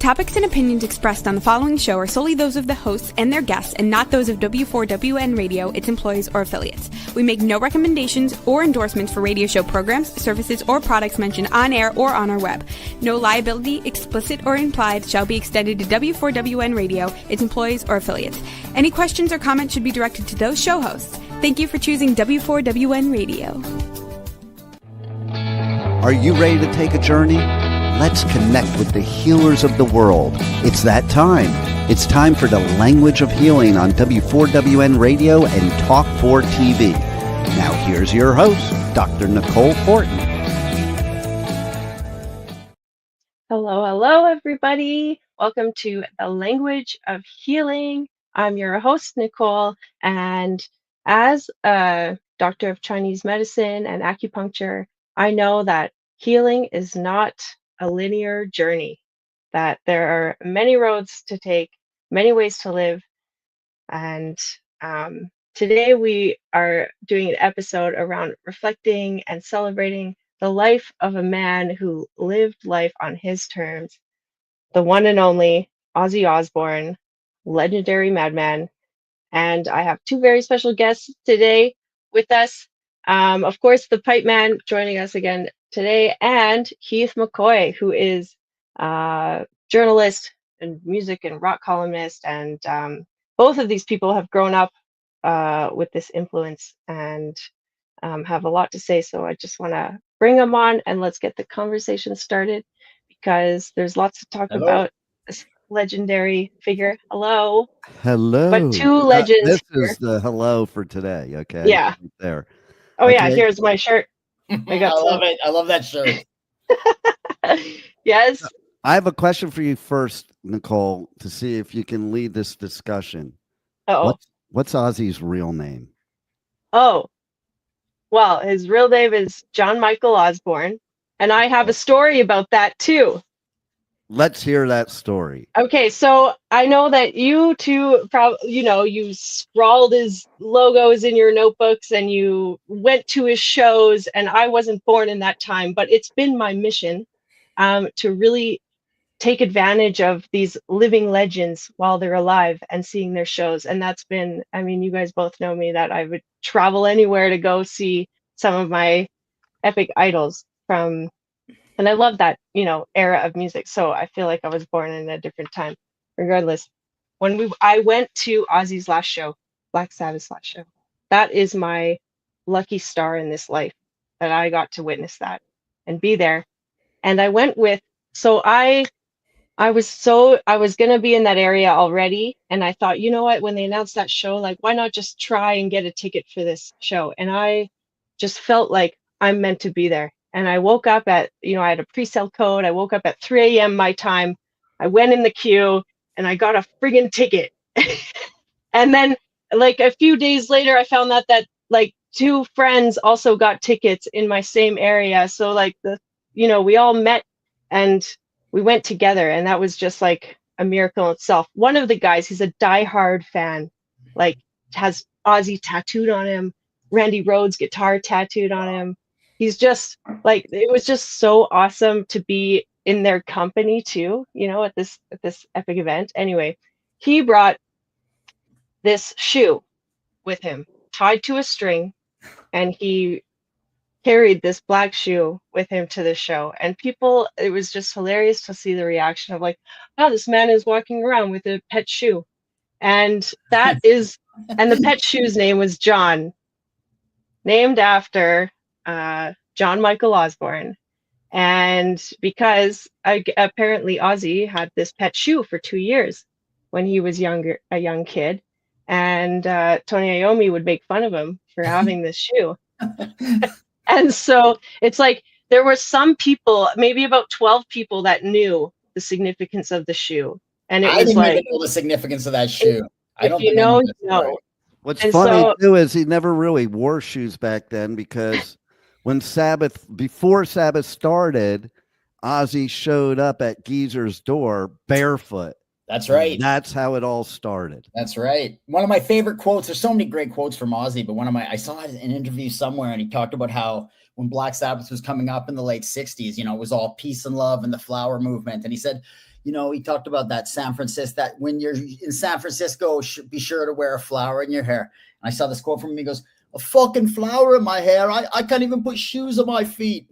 topics and opinions expressed on the following show are solely those of the hosts and their guests and not those of W4WN Radio, its employees, or affiliates. We make no recommendations or endorsements for radio show programs, services, or products mentioned on air or on our web. No liability, explicit or implied, shall be extended to W4WN Radio, its employees, or affiliates. Any questions or comments should be directed to those show hosts. Thank you for choosing W4WN Radio. Are you ready to take a journey? Let's connect with the healers of the world. It's that time. It's time for the Language of Healing on W4WN Radio and Talk 4 TV. Now here's your host, Dr. Nicole Horton. Hello, everybody. Welcome to the Language of Healing. I'm your host, Nicole, and as a doctor of Chinese medicine and acupuncture, I know that healing is not a linear journey, that there are many roads to take, many ways to live. And today we are doing an episode around reflecting and celebrating the life of a man who lived life on his terms, the one and only Ozzy Osbourne, legendary madman. And I have two very special guests today with us. Of course, the Pipeman joining us again today, and Heath McCoy, who is a journalist and music and rock columnist. And both of these people have grown up with this influence and have a lot to say. So I just want to bring them on and let's get the conversation started because there's lots to talk about this legendary figure. Hello. Hello. But two legends. This is the hello for today, okay? Yeah. Right there. Oh, okay. Yeah, here's my shirt. I love it. I love that shirt. Yes. I have a question for you first, Nicole, to see if you can lead this discussion. What's Ozzy's real name? Oh, well, his real name is John Michael Osbourne, and I have a story about that too. Let's hear that story. Okay, so I know that you two probably, you scrawled his logos in your notebooks and you went to his shows, and I wasn't born in that time, but it's been my mission to really take advantage of these living legends while they're alive and seeing their shows. And that's been, you guys both know me, that I would travel anywhere to go see some of my epic idols from. And I love that, era of music. So I feel like I was born in a different time. Regardless, I went to Ozzy's last show, Black Sabbath's last show. That is my lucky star in this life, that I got to witness that and be there. And I went with, so I was gonna be in that area already, and I thought, you know what, when they announced that show, like, why not just try and get a ticket for this show? And I just felt like I'm meant to be there. And I woke up at, I had a pre-sale code. I woke up at 3 a.m. my time. I went in the queue and I got a friggin' ticket. And then like a few days later, I found out that like two friends also got tickets in my same area. So like we all met and we went together, and that was just like a miracle in itself. One of the guys, he's a diehard fan, like has Ozzy tattooed on him, Randy Rhoads guitar tattooed on him. He's just like, it was just so awesome to be in their company too, at this epic event. Anyway, he brought this shoe with him tied to a string, and he carried this black shoe with him to the show. And people, it was just hilarious to see the reaction of like, oh, this man is walking around with a pet shoe. And and the pet shoe's name was John, named after John Michael Osbourne. And because apparently Ozzy had this pet shoe for 2 years when he was a young kid, and Tony Iommi would make fun of him for having this shoe. And so it's like there were some people, maybe about 12 people, that knew the significance of the shoe. And I didn't even know the significance of that shoe. If you know, you know. What's funny too is he never really wore shoes back then, because before Sabbath started, Ozzy showed up at Geezer's door barefoot. That's right. That's how it all started. That's right. One of my favorite quotes, there's so many great quotes from Ozzy, but I saw an interview somewhere, and he talked about how when Black Sabbath was coming up in the late 60s, it was all peace and love and the flower movement. And he said, he talked about that San Francisco, that when you're in San Francisco, be sure to wear a flower in your hair. And I saw this quote from him. He goes, "A fucking flower in my hair. I can't even put shoes on my feet."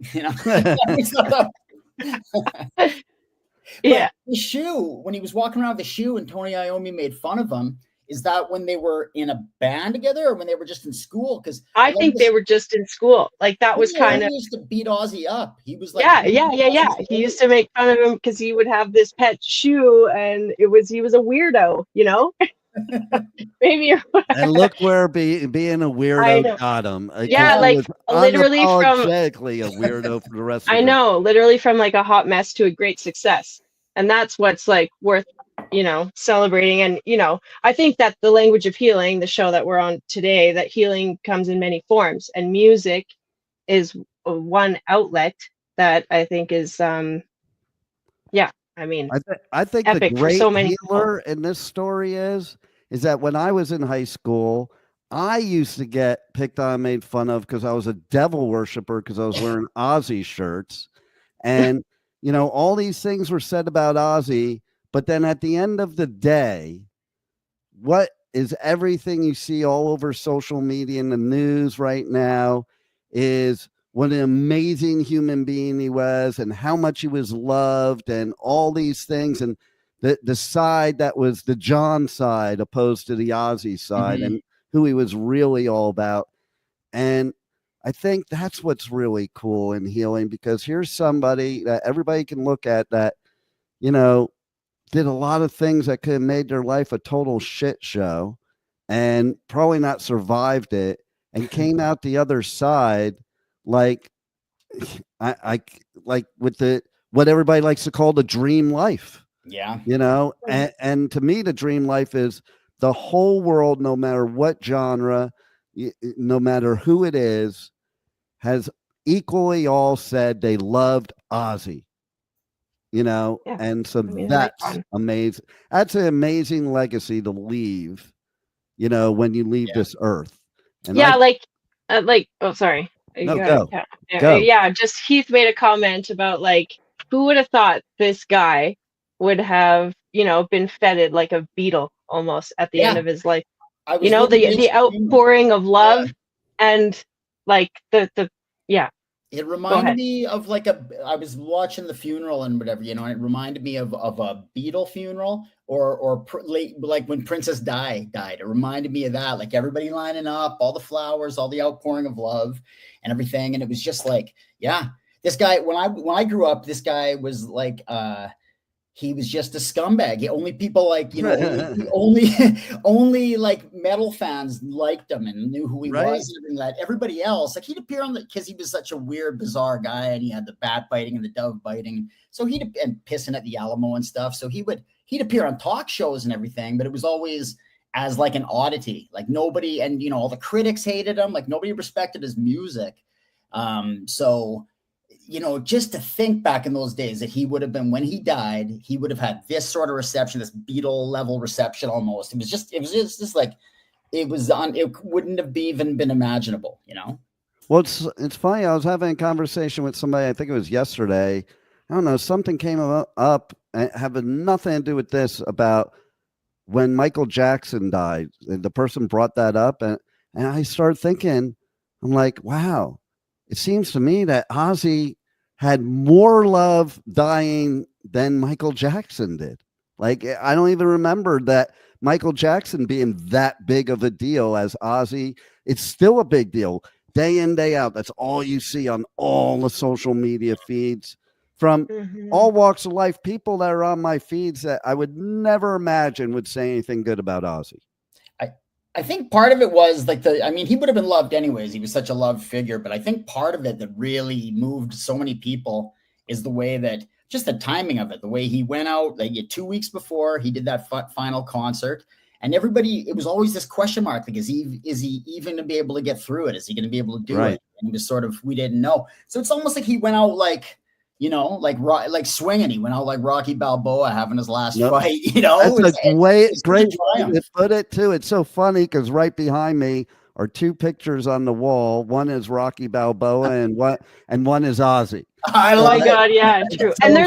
Yeah. But the shoe, when he was walking around with the shoe and Tony Iommi made fun of him, is that when they were in a band together or when they were just in school? Because I think they were just in school. Like that was kind of, he used to beat Ozzy up. He was like, yeah. He used to make fun of him because he would have this pet shoe, and he was a weirdo, Maybe. And look where being a weirdo got him. Yeah, like literally unapologetically a weirdo for the rest of I know, literally from like a hot mess to a great success. And that's what's like worth, celebrating. And, I think that the language of healing, the show that we're on today, that healing comes in many forms, and music is one outlet that I think is, I think the great healer in this story is that when I was in high school, I used to get picked on, made fun of because I was a devil worshiper because I was wearing Ozzy shirts. And, all these things were said about Ozzy. But then at the end of the day, what is everything you see all over social media and the news right now is what an amazing human being he was and how much he was loved and all these things. And the side that was the John side opposed to the Ozzy side and who he was really all about. And I think that's what's really cool in healing, because here's somebody that everybody can look at that, did a lot of things that could have made their life a total shit show and probably not survived it and came out the other side like I like with what everybody likes to call the dream life. Yeah. And to me, the dream life is the whole world, no matter what genre, no matter who it is, has equally all said they loved Ozzy. And so that's amazing. That's an amazing legacy to leave, when you leave this earth. And oh, sorry. No, go. Yeah, just Heath made a comment about like, who would have thought this guy would have, been feted like a beetle almost at the end of his life. The outpouring of love and like the It reminded me of I was watching the funeral and whatever, and it reminded me of a Beatle funeral or like when Princess Di died. It reminded me of that, like everybody lining up, all the flowers, all the outpouring of love and everything. And it was just like, this guy, when I grew up, this guy was like, he was just a scumbag. Only people like, only like metal fans liked him and knew who he was. And that everybody else, like he'd appear because he was such a weird, bizarre guy, and he had the bat biting and the dove biting. So and pissing at the Alamo and stuff. So he'd appear on talk shows and everything, but it was always as like an oddity. Like nobody, and all the critics hated him. Like nobody respected his music. So just to think back in those days that he would have been, when he died, he would have had this sort of reception, this Beatle level reception almost. It was just like, it wouldn't have even been imaginable, Well, it's funny. I was having a conversation with somebody, I think it was yesterday. I don't know, something came up having nothing to do with this about when Michael Jackson died. The person brought that up and I started thinking, I'm like, wow. It seems to me that Ozzy had more love dying than Michael Jackson did. Like, I don't even remember that Michael Jackson being that big of a deal as Ozzy. It's still a big deal. Day in, day out. That's all you see on all the social media feeds from all walks of life. People that are on my feeds that I would never imagine would say anything good about Ozzy. I think part of it was like he would have been loved anyways. He was such a loved figure, but I think part of it that really moved so many people is the way that just the timing of it, the way he went out like 2 weeks before he did that final concert, and everybody, it was always this question mark, like, is he even to be able to get through it? Is he going to be able to do it? And it was sort of, we didn't know. So it's almost like he went out like, like swinging. He went out like Rocky Balboa having his last fight, That's a great way to put it too. It's so funny because right behind me are two pictures on the wall. One is Rocky Balboa and one is Ozzy. I Oh love my it. God, yeah, true. So- And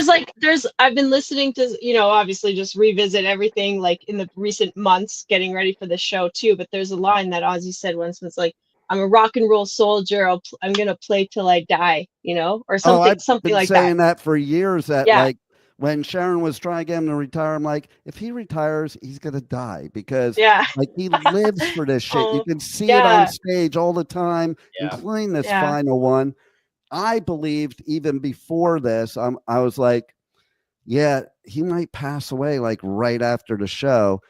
I've been listening to, obviously just revisit everything like in the recent months, getting ready for the show too. But there's a line that Ozzy said once, was like, "I'm a rock and roll soldier. I'm gonna play till I die," or Oh, something, I've something been like that. saying that for years. That Yeah, like when Sharon was trying to get him to retire, I'm like, if he retires, he's gonna die because yeah. like he lives for this shit. You Oh, can see it on yeah, stage all the time, Yeah. including this yeah, final one. I believed even before this, I was like, yeah, he might pass away like right after the show.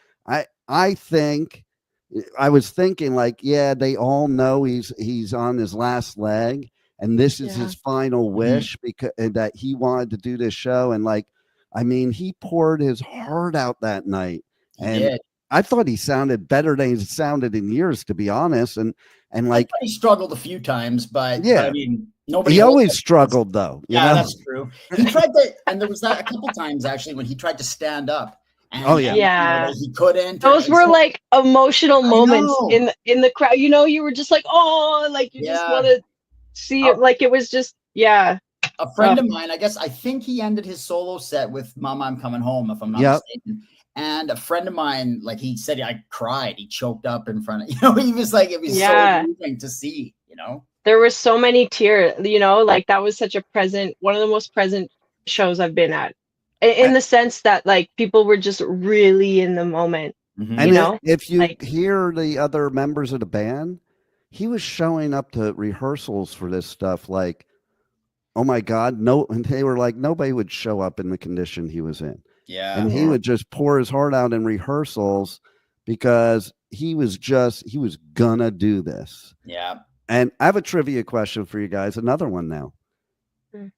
I think I was thinking like, yeah, they all know he's on his last leg, and this is yeah. his final wish because that he wanted to do this show. And like, I mean, he poured his heart out that night, He and did. I thought he sounded better than he's sounded in years, to be honest. And I like, thought he struggled a few times, but I yeah, mean, nobody he holds always up- struggled though. You Yeah, know? that's true. He tried to, and there was that a couple times actually when he tried to stand up, and, Oh, yeah. Yeah. he couldn't. Those and were so- like emotional I moments know. in the crowd. You were just like, oh, like you just Yeah. want to see it. Like it was just, yeah. A friend of mine, I guess, I think he ended his solo set with "Mama, I'm Coming Home," if I'm not Yep. mistaken. And a friend of mine, like he said, I cried. He choked up in front of, he was like, it was Yeah. so moving to see, There were so many tears, like that was such a one of the most present shows I've been at, in the sense that like people were just really in the moment. Mhm. And if you like hear the other members of the band, he was showing up to rehearsals for this stuff like, oh my God, no. And they were like, nobody would show up in the condition he was in. Yeah. And he Yeah. would just pour his heart out in rehearsals because he was gonna do this. Yeah. And I have a trivia question for you guys. Another one now. Mm.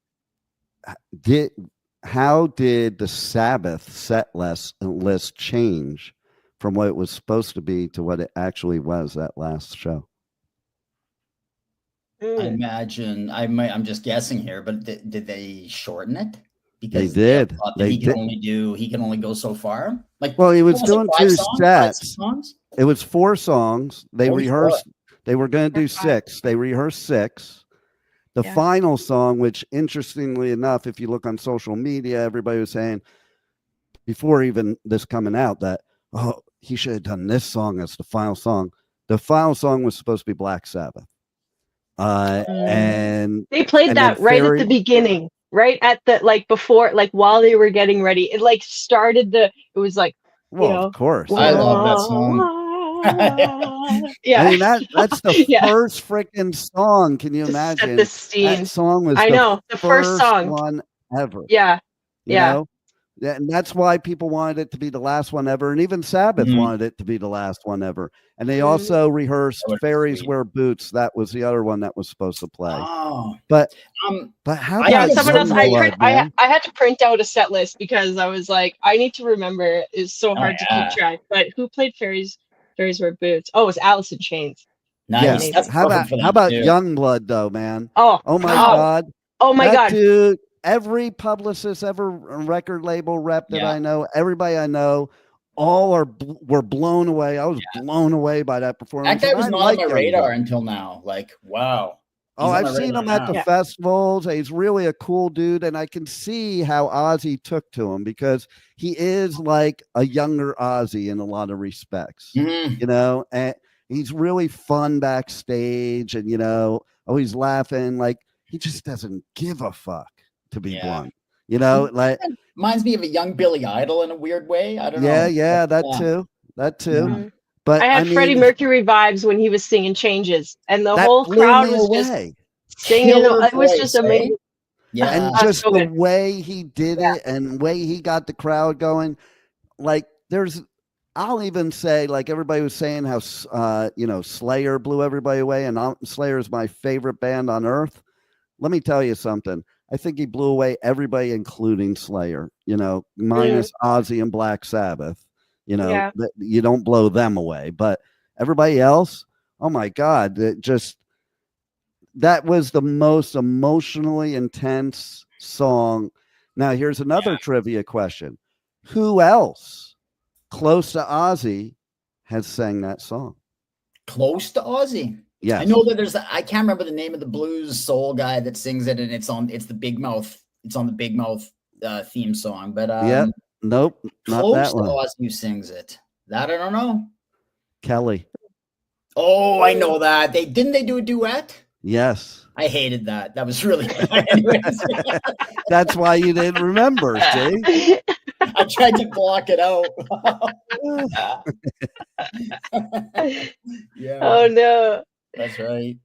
How did the Sabbath set list change from what it was supposed to be to what it actually was that last show? I imagine I'm just guessing here, but did they shorten it? Because did. thought that They he can did. he can only go so far. Like, Well, he was what doing it, 2 5 sets. songs? It was 4 songs. They Only rehearsed. 4. They were going to do 5. 6. They rehearsed 6. The Yeah. final song, which interestingly enough, if you look on social media, everybody was saying before even this coming out that, oh, he should have done this song as the final song. The final song was supposed to be Black Sabbath. And they played and that then right Fairy- at the beginning, right at the before, while they were getting ready. It started it was like, well, of course. I love that song. Yeah. I mean that's the Yeah. first freaking song. Can you To set imagine? the scene. That song was I know, the first song. one ever. Yeah. You know? And that's why people wanted it to be the last one ever. And even Sabbath wanted it to be the last one ever. And they also rehearsed Fairies Wear Boots. That was the other one that was supposed to play. Oh. But how about someone else, Youngblood, man? I had to print out a set list because I was like, I need to remember. It's so hard to keep track. But who played Fairies Wear Boots? Oh, it was Alice in Chains. Nice. Yeah. That's How about too. Youngblood though, man? Oh my God. Oh my God. Dude, every publicist, every record label rep that I know, everybody I know, all were blown away. I was blown away by that performance. That guy was And I not like on my Youngblood. radar until now. Like, wow. Oh, I've seen him at the festivals. He's really a cool dude, and I can see how Ozzy took to him because he is like a younger Ozzy in a lot of respects. Mhm. You know, and he's really fun backstage, and always laughing. Like he just doesn't give a fuck, to be blunt. Like reminds me of a young Billy Idol in a weird way. I don't know. Yeah, that too. Mm-hmm. But I had Freddie Mercury vibes when he was singing Changes, and the that whole blew crowd me was away. just singing. Killer It was voice, just amazing. Yeah. And just the way he did it and way he got the crowd going. Like I'll even say, like everybody was saying how, Slayer blew everybody away, and Slayer is my favorite band on earth. Let me tell you something. I think he blew away everybody, including Slayer, minus Ozzy and Black Sabbath. You don't blow them away, but everybody else, oh my God, that was the most emotionally intense song. Now, here's another trivia question. Who else close to Ozzy has sang that song? Close to Ozzy? Yes. I know that I can't remember the name of the blues soul guy that sings it, and it's on the Big Mouth. It's on the Big Mouth theme song. But nope, not close that to one. Ozzy who sings it. That I don't know. Kelly. Oh, I know that. They do a duet? Yes. I hated that. That was really bad. Anyways. That's why you didn't remember, see? I tried to block it out. Yeah. Oh no. That's right.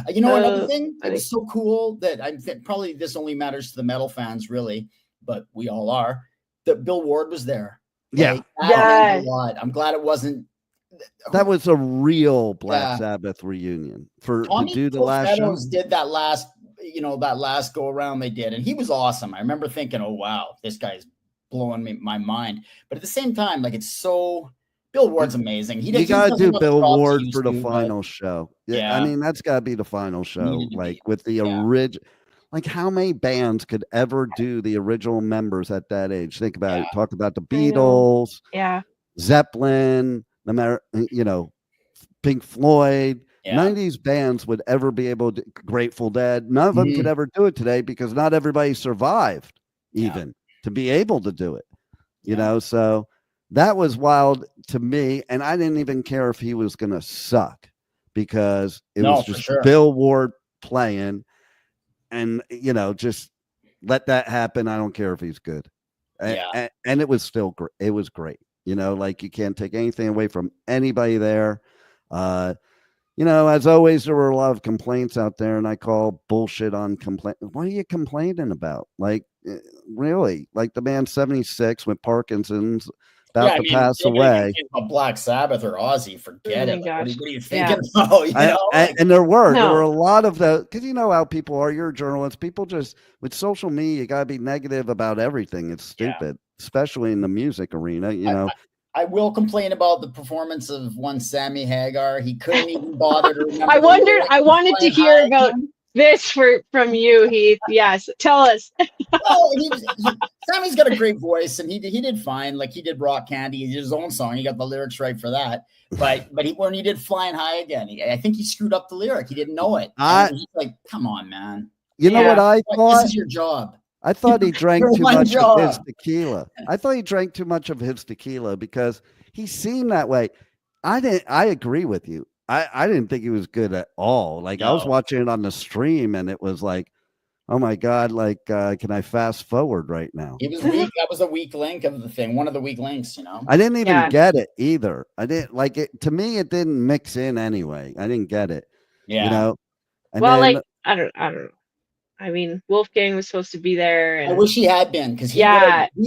You know, another thing, funny. it was so cool that probably this only matters to the metal fans, really, but we all are, that Bill Ward was there. Yeah. Like, that meant a lot. I'm glad it wasn't. That was a real Black Sabbath reunion to do the last show. Did that last, that last go around they did, and he was awesome. I remember thinking, oh wow, this guy's blowing my mind. But at the same time, like, it's so. Bill Ward's amazing. You got to do Bill Ward for the final show. Yeah. I mean, that's got to be the final show. Like, with the original. Like, how many bands could ever do the original members at that age? Think about it. Talk about the Beatles, Zeppelin, no matter, Pink Floyd. None of these bands would ever be able to, Grateful Dead. None of them could ever do it today because not everybody survived even to be able to do it. You know, so that was wild to me. And I didn't even care if he was going to suck because it was just Bill Ward playing. And, just let that happen. I don't care if he's good. And it was still great. It was great. Like, you can't take anything away from anybody there. As always, there were a lot of complaints out there, and I call bullshit on complaint. What are you complaining about? Like, really? Like, the man 76 with Parkinson's about to pass away. Black Sabbath or Ozzy, forget it. Like, what are you thinking? And there were a lot of the, because how people are. You're a journalist. People just, with social media, you got to be negative about everything. It's stupid, especially in the music arena. I will complain about the performance of one Sammy Hagar. He couldn't even bother to remember. I wanted to hear about this from you, Heath. Yes, tell us. Well, Sammy's got a great voice, and he did fine. Like, he did Rock Candy, he did his own song. He got the lyrics right for that. But when he did Flying High Again, I think he screwed up the lyric. He didn't know it. He's like, come on, man. You know what I thought? This is your job. I thought he drank too much of his tequila. I thought he drank too much of his tequila because he seemed that way. I agree with you. I didn't think he was good at all. Like, I was watching it on the stream, and it was like, oh my God, like, can I fast forward right now? He was weak. That was a weak link of the thing. One of the weak links, I didn't even get it either. I didn't like it. To me, it didn't mix in anyway. I didn't get it. Yeah. And then, I don't know. I mean, Wolfgang was supposed to be there. And... I wish he had been, because he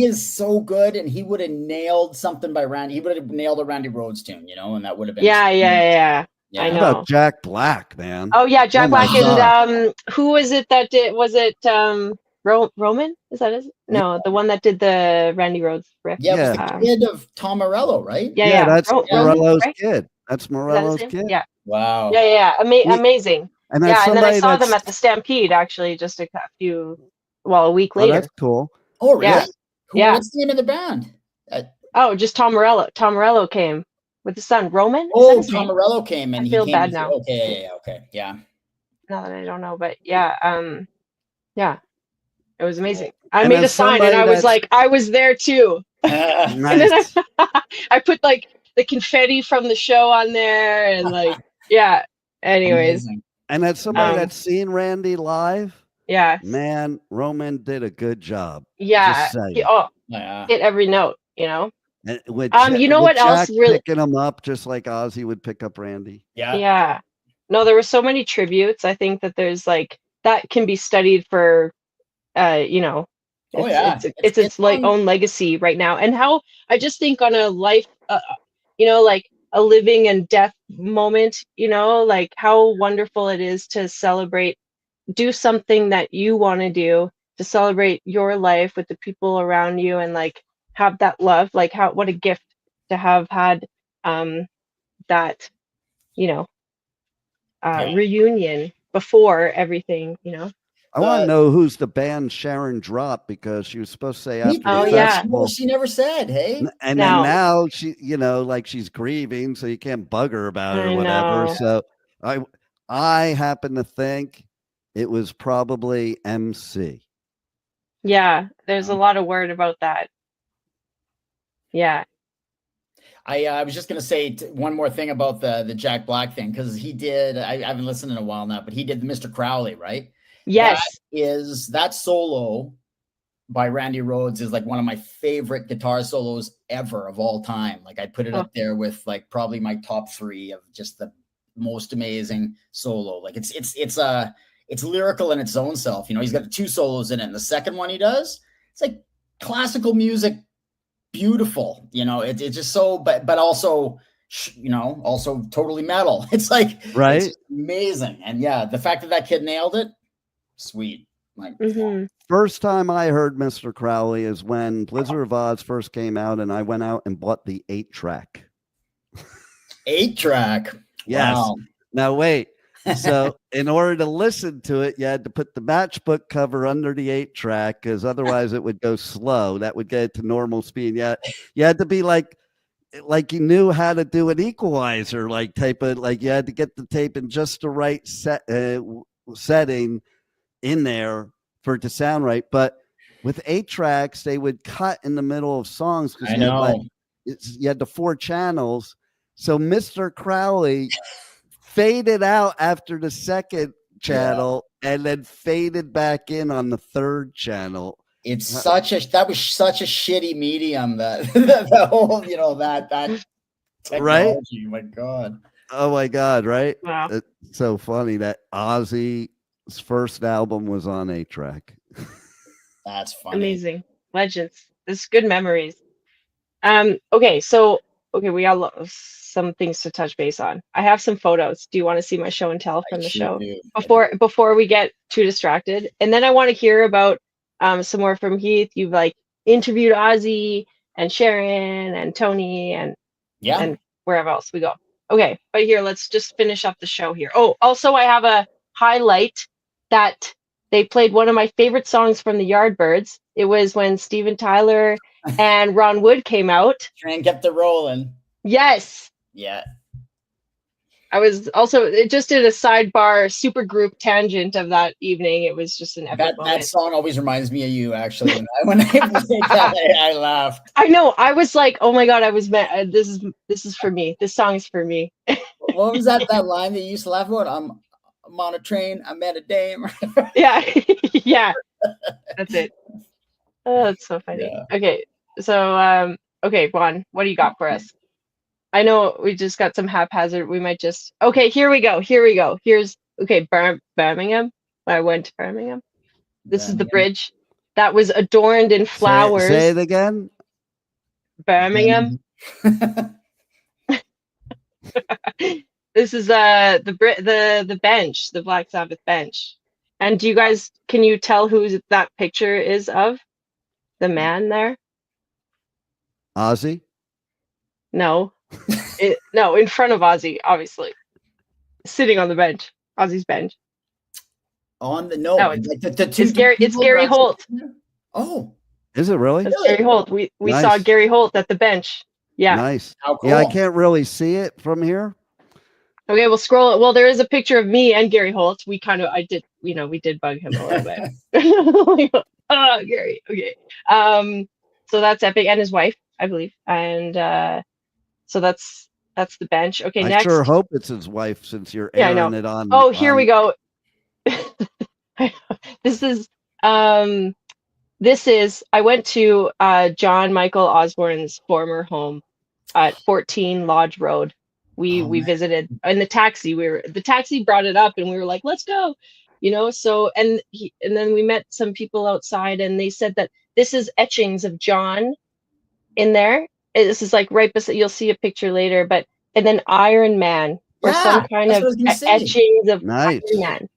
is so good, and he would have nailed something by Randy. He would have nailed a Randy Rhoads tune, and that would have been. Yeah. I know. How about Jack Black, man? Oh yeah, Jack Black, and who was it that did? Was it Roman? Is that his? No, the one that did the Randy Rhoads riff. Yeah, it was the kid of Tom Morello, right? Yeah. That's Morello's kid. That's Morello's kid. Yeah. Wow. Yeah. Amazing. And then I saw them at the Stampede, actually, just a week later. Oh, that's cool. Oh, really? Yeah. What's the name of the band? Just Tom Morello. Tom Morello came with his son, Roman. Oh, Tom Morello came, and I feel bad now. Okay. Now that I don't know, but it was amazing. I made a sign, and I was like, I was there too. Nice. And then I put like the confetti from the show on there, and like, anyways. Amazing. And as somebody that's seen Randy live, man, Roman did a good job. Yeah. Hit every note, And with you know what Jack else really picking him up, just like Ozzy would pick up Randy. Yeah. No, there were so many tributes. I think that there's like that can be studied for, it's its like own legacy right now, and how I just think on a life, like a living and death moment, like how wonderful it is to do something that you want to do, to celebrate your life with the people around you, and like have that love, like what a gift to have had that, reunion before everything, I want to know who's the band Sharon dropped, because she was supposed to say after the festival. Well, she never said, hey. And then now she, like she's grieving, so you can't bug her about it or whatever. So I happen to think it was probably MC. Yeah, there's a lot of word about that. Yeah. I was just going to say one more thing about the Jack Black thing, because he did, I haven't listened in a while now, but he did the Mr. Crowley, right? Yes. That solo by Randy Rhoads is like one of my favorite guitar solos ever of all time. Like I put it up there with like probably my top 3 of just the most amazing solo. Like it's lyrical in its own self. You know, he's got the 2 solos in it. And the second one he does, it's like classical music, beautiful. You know, it's just so, but also, you know, also totally metal. It's like, right. It's amazing. And yeah, the fact that kid nailed it, sweet. Like, first time I heard Mr. Crowley is when Blizzard of Oz first came out, and I went out and bought the 8-track. 8-track. Yes. Wow. Now wait. So in order to listen to it, you had to put the matchbook cover under the 8-track, because otherwise it would go slow. That would get it to normal speed. Yeah, you had to be like you knew how to do an equalizer, like type of, like you had to get the tape in just the right setting in there for it to sound right. But with 8-tracks, they would cut in the middle of songs because you had the 4 channels. So Mr. Crowley faded out after the second channel and then faded back in on the 3rd channel. That was such a shitty medium, that the whole, you know, that technology. Right? My God. Oh my God, right? Wow. It's so funny that Ozzy's first album was on 8-track. That's funny. Amazing. Legends. This is good memories. Okay, so we got some things to touch base on. I have some photos. Do you want to see my show and tell from the show before we get too distracted? And then I want to hear about some more from Heath. You've like interviewed Ozzy and Sharon and Tony and wherever else we go. Okay, but here, let's just finish up the show here. Oh, also I have a highlight that they played one of my favorite songs from the Yardbirds. It was when Steven Tyler and Ron Wood came out. Train kept it rolling. Yes. Yeah. I was also, it just did a sidebar super group tangent of that evening. It was just an epic moment. That song always reminds me of you, actually. When I laughed. I know. I was like, oh my God, this is for me. This song is for me. What was that line that you used to laugh about? I'm on a train, I met a dame. Yeah. Yeah. That's it. Oh, that's so funny. Yeah. Okay. So, okay, Juan, what do you got for us? I know we just got some haphazard. We might just, okay, here we go. Here's, okay, Birmingham. I went to Birmingham. This is the bridge that was adorned in flowers. Say it again. Birmingham. This is the bench, the Black Sabbath bench. And do you guys, can you tell who that picture is of? The man there? Ozzy? No. No, in front of Ozzy, obviously. Sitting on the bench. Ozzy's bench. It's Gary Holt. Oh. Is it really? It's Gary Holt. We nice. Saw Gary Holt at the bench. Yeah. Nice. How cool. Yeah, I can't really see it from here. Okay, we'll scroll it. Well, there is a picture of me and Gary Holt. We did bug him a little bit. Oh, Gary. Okay. So that's epic, and his wife, I believe. And so that's the bench. Okay, I next. sure hope it's his wife, since you're airing it on. Oh, here we go. This is I went to John Michael Osbourne's former home at 14 Lodge Road. We visited in the taxi. The taxi brought it up, and we were like, let's go, so and then we met some people outside, and they said that this is etchings of John in there. This is like right beside, you'll see a picture later, and then Iron Man or some kind of etchings of Iron Man.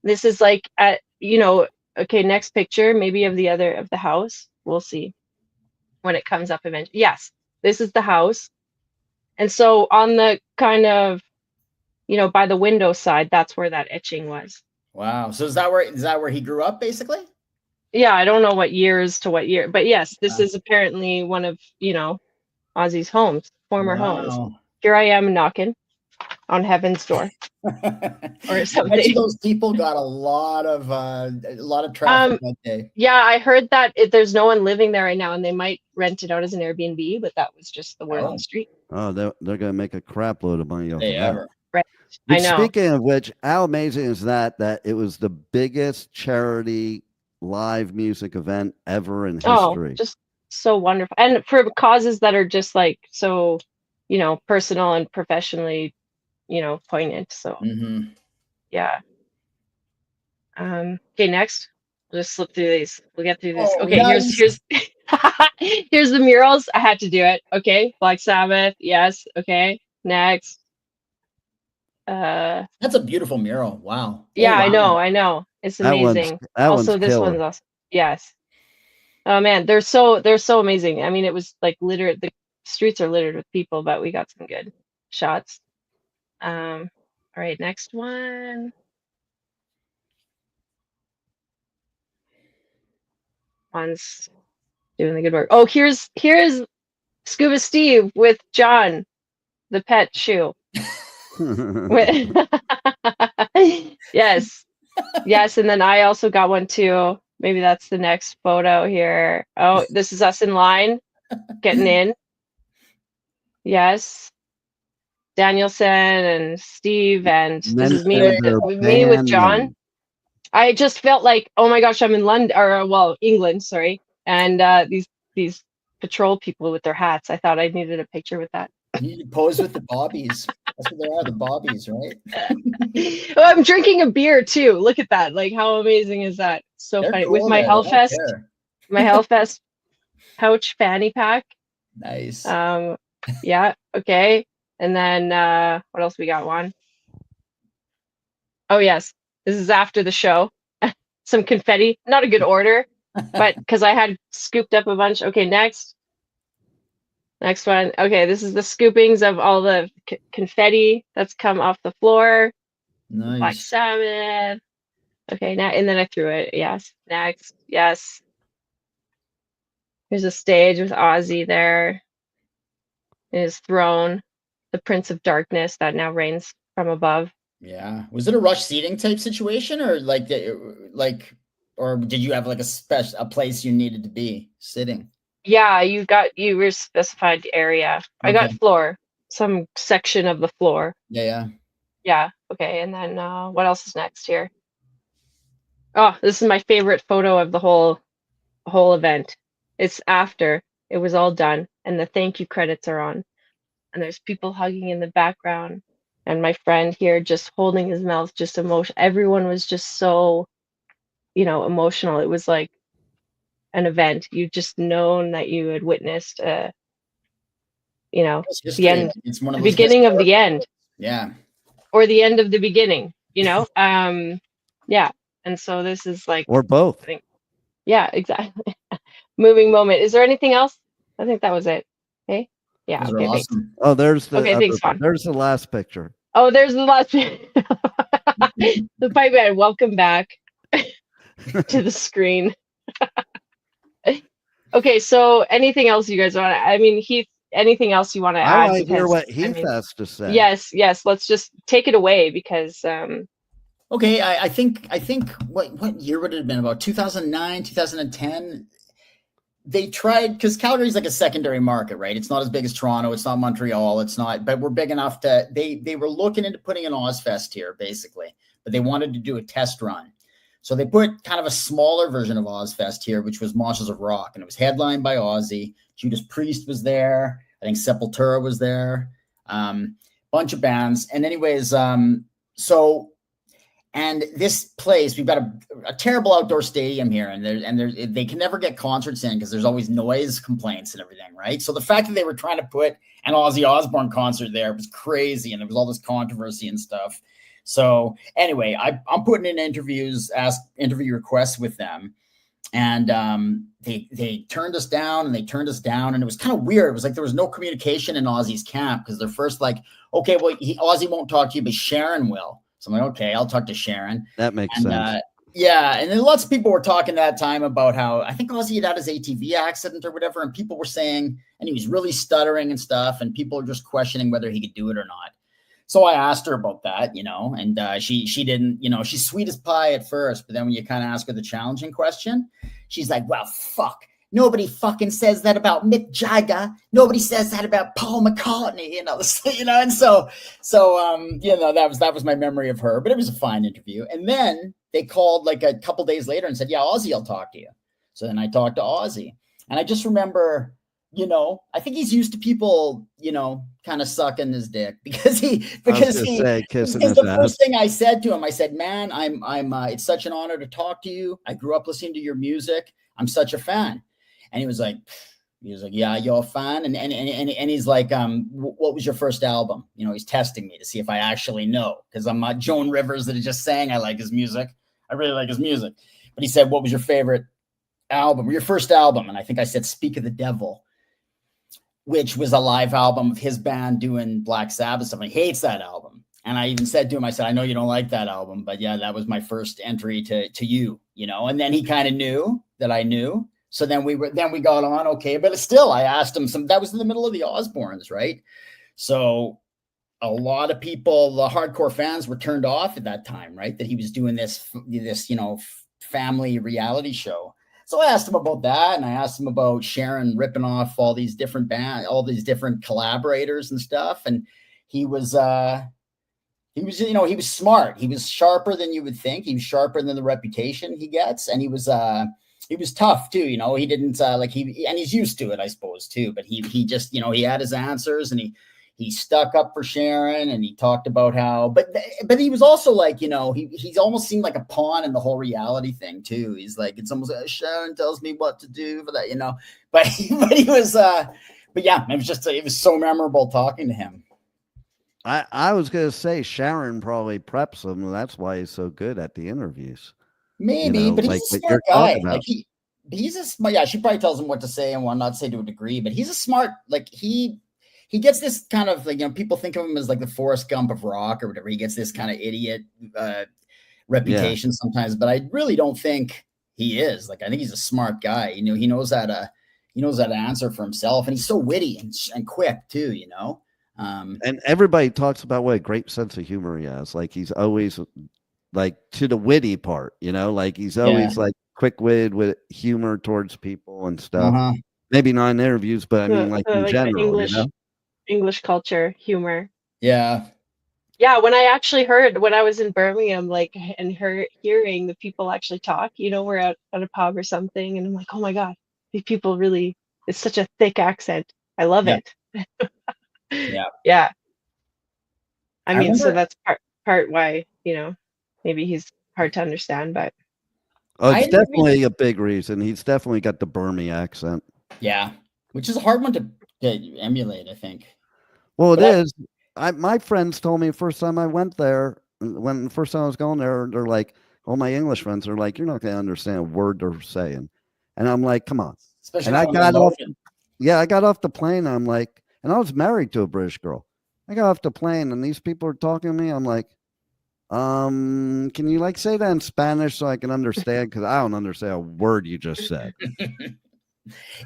This is like okay, next picture, maybe of the house. We'll see when it comes up eventually. Yes, this is the house. And so on the kind of, by the window side, that's where that etching was. Wow. So is that where he grew up, basically? Yeah, I don't know what years to what year, but yes, this is apparently one of, Ozzy's homes, former homes. Here I am knocking on heaven's door or something. I bet you those people got a lot of traffic that day. Yeah, I heard that there's no one living there right now, and they might rent it out as an Airbnb, but that was just the word on the street. Oh, they're going to make a crap load of money off of that. Right. But I know. Speaking of which, how amazing is that it was the biggest charity live music event ever in history? Oh, just so wonderful. And for causes that are just like so, personal and professionally, poignant. So yeah. Okay, next. We'll just slip through these. We'll get through this. Oh, Okay, nice. here's here's the murals. I had to do it. Okay, Black Sabbath. Yes. Okay. Next. That's a beautiful mural. Wow. Yeah, Oh, wow. I know. It's amazing. Also, this killer. one's awesome. Yes. Oh man, they're so amazing. I mean, it was like littered. The streets are littered with people, but we got some good shots. All right, next one. One's doing the good work. Oh, here's Scuba Steve with John, the pet shoe. Yes. And then I also got one too. Maybe that's the next photo here. Oh, this is us in line, getting in. Yes. Danielson and Steve, and this is me with John. I just felt like, oh my gosh, I'm in London, England, sorry. And these patrol people with their hats. I thought I needed a picture with that. You need to pose with the bobbies. That's what they are, the bobbies, right? Oh, I'm drinking a beer too. Look at that. Like, how amazing is that? So They're funny. cool, With my Hellfest, pouch fanny pack. Nice. Yeah, okay. And then what else we got, Juan? Oh yes, this is after the show. Some confetti, not a good order, but because I had scooped up a bunch. Okay, next one. Okay, this is the scoopings of all the confetti that's come off the floor. Nice. Black Sabbath. Okay, now and then I threw it. Yes. Next. Yes. Here's a stage with Ozzy there. His throne, the Prince of Darkness that now reigns from above. Yeah. Was it a rush seating type situation, or or did you have like a place you needed to be sitting? Yeah, you were specified area. Okay. I got floor, some section of the floor. Yeah. Okay, and then what else is next here? Oh, this is my favorite photo of the whole event. It's after it was all done, and the thank you credits are on, and there's people hugging in the background, and my friend here just holding his mouth, just emotion. Everyone was just so, emotional. It was like an event. You just known that you had witnessed, the end, it's one of the beginning of the end. Yeah. Or the end of the beginning, Yeah. And so this is like, or both. Yeah, exactly. Moving moment. Is there anything else? I think that was it. Okay. Yeah. Okay. Awesome. Oh, there's the thanks, Juan. There's the last picture. Oh, there's the last the Pipeman. Welcome back to the screen. Okay, so anything else you guys want? I mean, Heath, anything else you want to add? I want to hear what Heath has to say. Yes. Let's just take it away because. Okay, I think what year would it have been? About 2009, 2010. They tried, because Calgary's like a secondary market, right? It's not as big as Toronto. It's not Montreal. It's not, but we're big enough to. They were looking into putting an Ozfest here, basically, but they wanted to do a test run. So they put kind of a smaller version of Ozfest here, which was Monsters of Rock, and it was headlined by Ozzy. Judas Priest was there. I think Sepultura was there. Bunch of bands. And anyways, and this place, we've got a terrible outdoor stadium here, and they can never get concerts in because there's always noise complaints and everything, right? So the fact that they were trying to put an Ozzy Osbourne concert there was crazy, and there was all this controversy and stuff. So anyway, I'm putting in interview requests with them, and they turned us down, and and it was kind of weird. It was like there was no communication in Ozzy's camp, because they're first like, okay, well, Ozzy won't talk to you, but Sharon will. So I'm like, okay, I'll talk to Sharon. That makes sense. Yeah, and then lots of people were talking that time about how I think Ozzy had his ATV accident or whatever, and people were saying, and he was really stuttering and stuff, and people were just questioning whether he could do it or not. So I asked her about that, and she didn't, she's sweet as pie at first, but then when you kind of ask her the challenging question, she's like, well, fuck. Nobody fucking says that about Mick Jagger. Nobody says that about Paul McCartney, and so that was my memory of her, but it was a fine interview. And then they called like a couple days later and said, yeah, Ozzy will talk to you. So then I talked to Ozzy, and I just remember, I think he's used to people, kind of sucking his dick because the first thing I said to him, I said, man, I'm it's such an honor to talk to you. I grew up listening to your music. I'm such a fan. And he was like, yeah, you're a fan. And he's like, what was your first album? He's testing me to see if I actually know, because I'm not Joan Rivers that is just saying I like his music. I really like his music. But he said, what was your favorite album, or your first album? And I think I said Speak of the Devil, which was a live album of his band doing Black Sabbath stuff. He hates that album. And I even said to him, I said, I know you don't like that album, but yeah, that was my first entry to you, and then he kind of knew that I knew. So then we got on. Okay. But still, I asked him that was in the middle of the Osbournes, right? So a lot of people, the hardcore fans, were turned off at that time, right? That he was doing this, family reality show. So I asked him about that, and I asked him about Sharon ripping off all these different bands, all these different collaborators and stuff. And he was smart. He was sharper than you would think. He was sharper than the reputation he gets. And he was tough too. He didn't and he's used to it, I suppose, too. But he just, he had his answers, and he stuck up for Sharon, and he talked about how, but he was also like, he almost seemed like a pawn in the whole reality thing too. He's like, it's almost like Sharon tells me what to do for that, but he was, but yeah, it was so memorable talking to him. I was going to say Sharon probably preps him. That's why he's so good at the interviews. Maybe, but he's a smart guy. Like she probably tells him what to say and what not to say to a degree, but he's a smart, like he gets this kind of like, people think of him as like the Forrest Gump of rock or whatever. He gets this kind of idiot reputation sometimes, but I really don't think he is. Like, I think he's a smart guy. He knows how to answer for himself, and he's so witty and quick too, and everybody talks about what a great sense of humor he has. Like, he's always like to the witty part, like he's always like quick-witted with humor towards people and stuff. Maybe not in interviews, but I mean, like in general, English culture, humor. Yeah. When I actually heard, when I was in Birmingham, like, and hearing the people actually talk, we're out at a pub or something, and I'm like, oh my God, these people really, it's such a thick accent. I love it. Yeah. I mean, so that's part why, maybe he's hard to understand, but. It's definitely a big reason. He's definitely got the Burmese accent. Yeah. Which is a hard one to emulate, I think. Well, it is. My friends told me the first time I went there, when the first time I was going there, they're like, all my English friends are like, you're not going to understand a word they're saying. And I'm like, come on. Especially and I got off the plane. I'm like, and I was married to a British girl. I got off the plane, and these people are talking to me. I'm like, can you like say that in Spanish so I can understand? Because I don't understand a word you just said.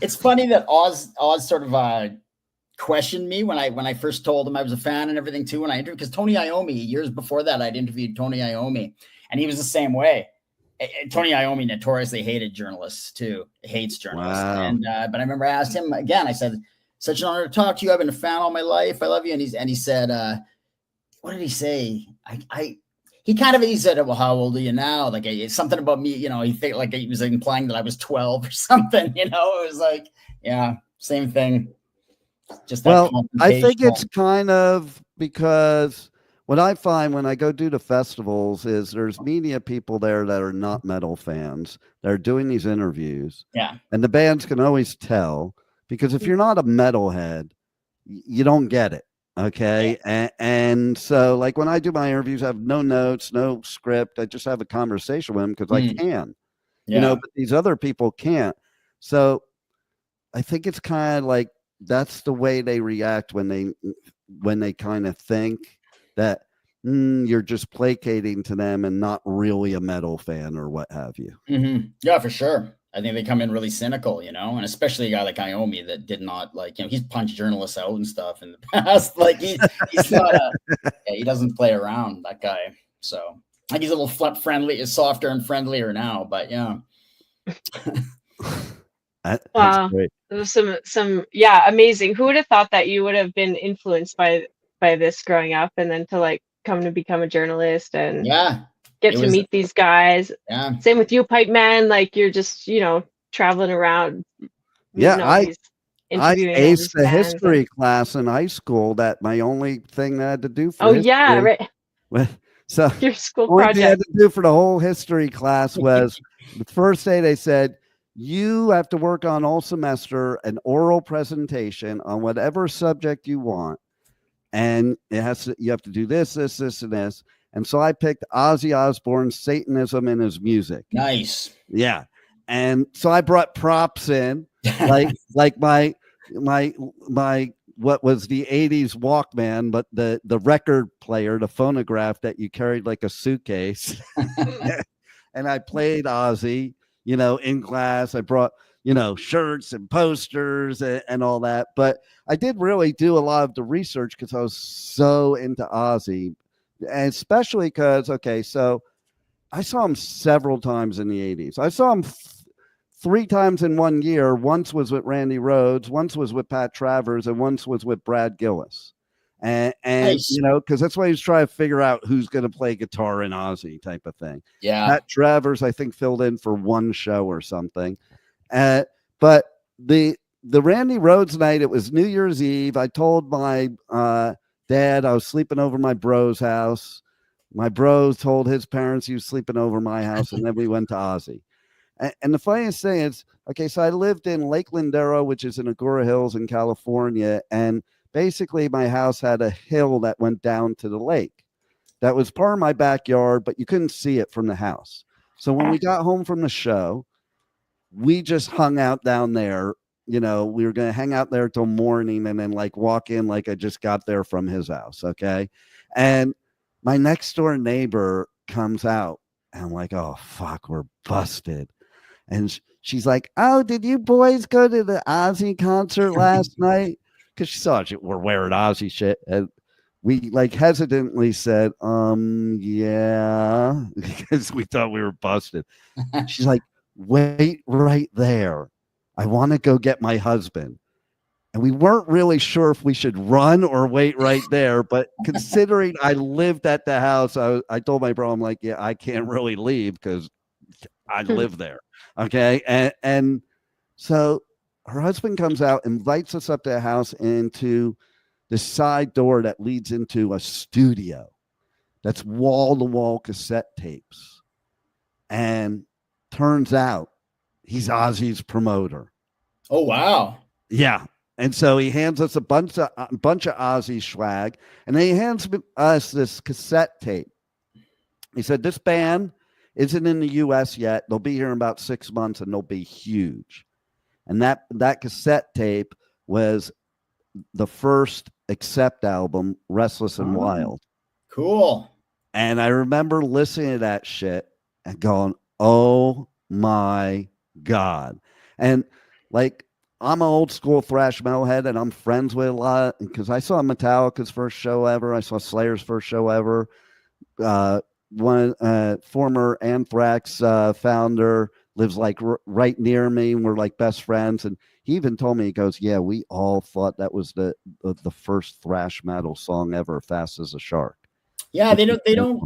It's funny that Oz sort of questioned me when I first told him I was a fan and everything too. When I interviewed, because Tony Iommi, years before that, I'd interviewed Tony Iommi, and he was the same way. Tony Iommi notoriously hated journalists too. Hates journalists. Wow. And but I remember I asked him again. I said, "Such an honor to talk to you. I've been a fan all my life. I love you." And he said, "What did he say? He said, well, how old are you now? Like, it's something about me, he think like he was implying that I was 12 or something, it was like, yeah, same thing. Just that. Well, I think it's kind of because what I find when I go do the festivals is there's media people there that are not metal fans. They're doing these interviews. Yeah. And the bands can always tell, because if you're not a metalhead, you don't get it. Okay. Yeah. And so like when I do my interviews, I have no notes, no script. I just have a conversation with them because I can, but these other people can't. So I think it's kind of like, that's the way they react when they kind of think that you're just placating to them and not really a metal fan or what have you. Mm-hmm. Yeah, for sure. I think they come in really cynical, and especially a guy like Iommi that did not he's punched journalists out and stuff in the past. Like he's not he doesn't play around, that guy. So like he's a little friendly, is softer and friendlier now, but yeah. Wow. Great. There was some amazing. Who would have thought that you would have been influenced by this growing up, and then to like come to become a journalist and get to meet these guys. Yeah. Same with you, Pipeman. Like you're just, traveling around. I aced the history class in high school. That my only thing that I had to do for history. Right. So your school only project thing I had to do for the whole history class was the first day they said, you have to work on all semester an oral presentation on whatever subject you want. And you have to do this, and this. And so I picked Ozzy Osbourne, Satanism in his music. Nice. Yeah. And so I brought props in, like my what was the 80s Walkman, but the record player, the phonograph that you carried like a suitcase. And I played Ozzy, in class. I brought, shirts and posters and all that. But I did really do a lot of the research because I was so into Ozzy. And especially because, so I saw him several times in the 80s. I saw him 3 times in 1 year. Once was with Randy Rhoads, once was with Pat Travers, and once was with Brad Gillis. And nice. Because that's why he was trying to figure out who's going to play guitar in Ozzy type of thing. Yeah. Pat Travers, I think, filled in for one show or something. But the Randy Rhoads night, it was New Year's Eve. I told my dad I was sleeping over my bro's house. My bro told his parents he was sleeping over my house, and then we went to Ozzy. And the funniest thing is, so I lived in Lake Lindero, which is in Agoura Hills in California, and basically my house had a hill that went down to the lake. That was part of my backyard, but you couldn't see it from the house. So when we got home from the show, we just hung out down there. We were going to hang out there till morning and then like walk in like I just got there from his house. Okay. And my next door neighbor comes out and I'm like, oh, fuck, we're busted. And she's like, oh, did you boys go to the Ozzy concert last night? Because she saw we're wearing Ozzy shit. And we like hesitantly said, yeah, because we thought we were busted. She's like, wait right there. I want to go get my husband. And we weren't really sure if we should run or wait right there. But considering I lived at the house, I told my bro, I'm like, yeah, I can't really leave because I live there. Okay. And so her husband comes out, invites us up to the house into the side door that leads into a studio that's wall-to-wall cassette tapes. And turns out he's Ozzy's promoter. Oh, wow. Yeah. And so he hands us a bunch of Ozzy swag, and then he hands us this cassette tape. He said, this band isn't in the U.S. yet. They'll be here in about 6 months, and they'll be huge. And that cassette tape was the first Accept album, Restless and Wild. Cool. And I remember listening to that shit and going, oh my God. And like, I'm an old school thrash metalhead, and I'm friends with a lot because I saw Metallica's first show ever. I saw Slayer's first show ever. One former Anthrax founder lives like right near me, and we're like best friends. And he even told me, he goes, yeah, we all thought that was the first thrash metal song ever, Fast as a Shark. Yeah,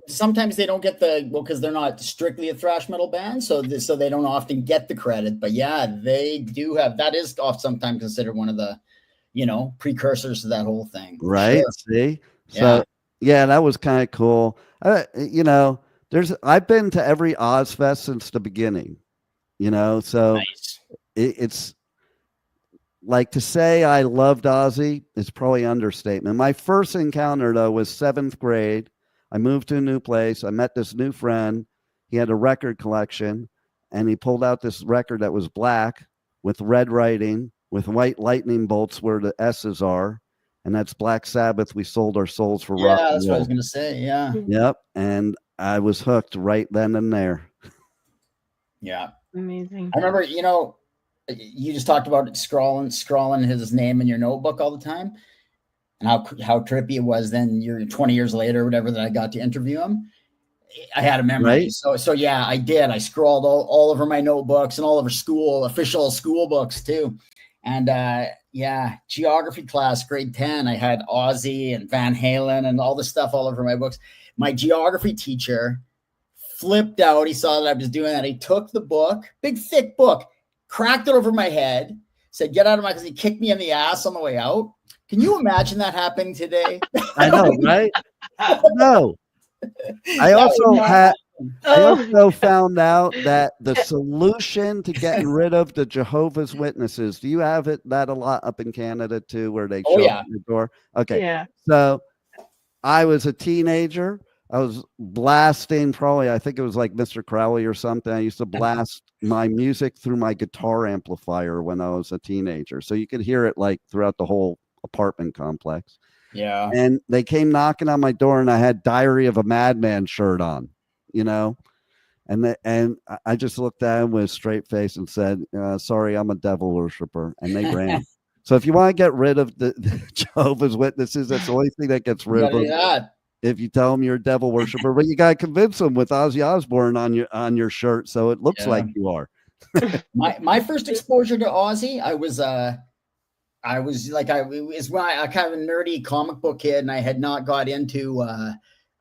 sometimes they don't get because they're not strictly a thrash metal band, so they don't often get the credit. But yeah, they do have, that is sometimes considered one of the, precursors to that whole thing. Right. Sure. See? So yeah, that was kind of cool. I've been to every Ozfest since the beginning, so nice. It's like, to say I loved Ozzy is probably an understatement. My first encounter, though, was 7th grade. I moved to a new place. I met this new friend. He had a record collection, and he pulled out this record that was black with red writing, with white lightning bolts where the S's are. And that's Black Sabbath. We sold our souls for rock. Yeah, that's what I was going to say. Yeah. Yep. And I was hooked right then and there. Yeah. Amazing. I remember, you just talked about scrawling his name in your notebook all the time, and how trippy it was. Then you're 20 years later, or whatever, that I got to interview him. I had a memory. Right? So yeah, I did. I scrawled all over my notebooks and all over official school books too. And yeah, geography class, grade 10, I had Ozzy and Van Halen and all this stuff all over my books. My geography teacher flipped out. He saw that I was doing that. He took the book, big thick book, cracked it over my head, said, "Get out of my," because he kicked me in the ass on the way out. Can you imagine that happening today? I know, right? No. I also found out that the solution to getting rid of the Jehovah's Witnesses, do you have that a lot up in Canada too, where they show up at your door? Okay. Yeah. So I was a teenager. I was blasting I think it was like Mr. Crowley or something. I used to blast my music through my guitar amplifier when I was a teenager. So you could hear it like throughout the whole apartment complex. Yeah. And they came knocking on my door, and I had Diary of a Madman shirt on, and I just looked at him with a straight face and said, "Sorry, I'm a devil worshiper," and they ran. So if you want to get rid of the Jehovah's Witnesses, that's the only thing that gets rid of them. If you tell them you're a devil worshiper, but you got to convince them with Ozzy Osbourne on your shirt, so it looks like you are. my first exposure to Ozzy, I was when I kind of a nerdy comic book kid, and I had not got into